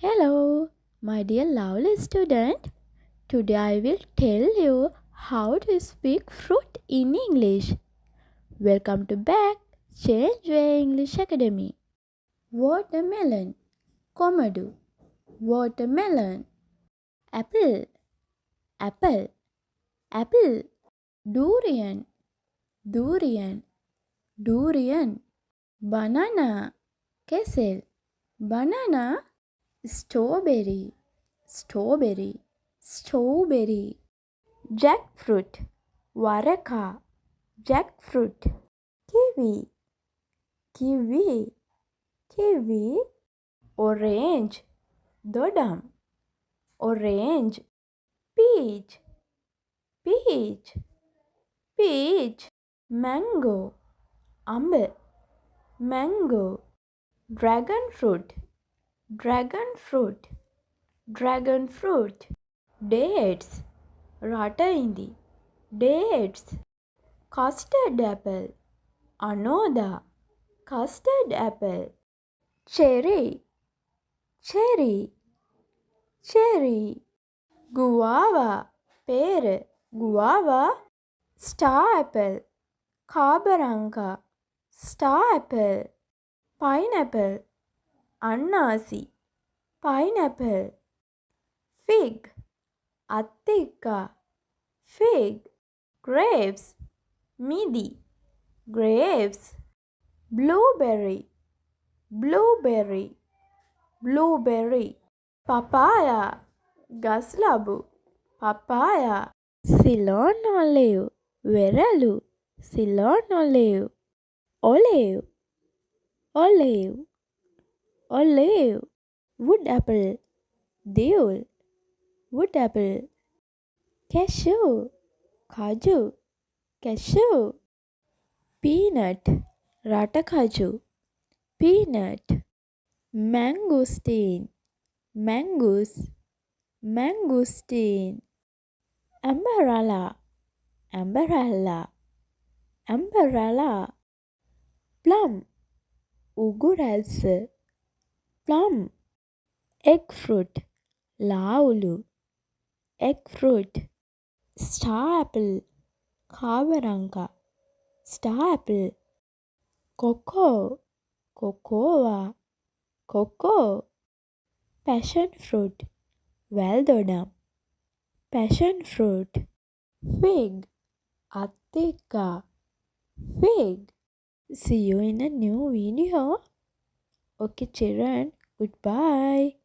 Hello, my dear lovely student. Today I will tell you how to speak fruit in English. Welcome to back Change Way English Academy. Watermelon, komodo, watermelon, apple, apple, apple, durian, durian, durian, banana, kesel, banana, strawberry, strawberry, strawberry, jackfruit, waraka, jackfruit, kiwi, kiwi, kiwi, orange, dodam, orange, peach, peach, peach, mango, amber, mango, dragon fruit, dragon fruit, dragon fruit, dates, rataindi, dates, custard apple, anoda, custard apple, cherry, cherry, cherry, guava, pear, guava, star apple, carbaranca, star apple, pineapple, annasi, pineapple, fig, attika, fig, grapes, midi, grapes, blueberry, blueberry, blueberry, papaya, gaslabu, papaya, Ceylon olive, veralu, Ceylon olive, olive, olive, olive, wood apple, deol, wood apple, cashew, kaju, cashew, peanut, ratakaju, peanut, mangosteen, mangoes, mangosteen, umbrella, umbrella, umbrella, plum, ugurasa, plum, egg fruit, laulu, egg fruit, star apple, kavaranga, star apple, cocoa, cocoa, cocoa, passion fruit, valdodam, passion fruit, fig, attika, fig. See you in a new video. Okay, children, goodbye.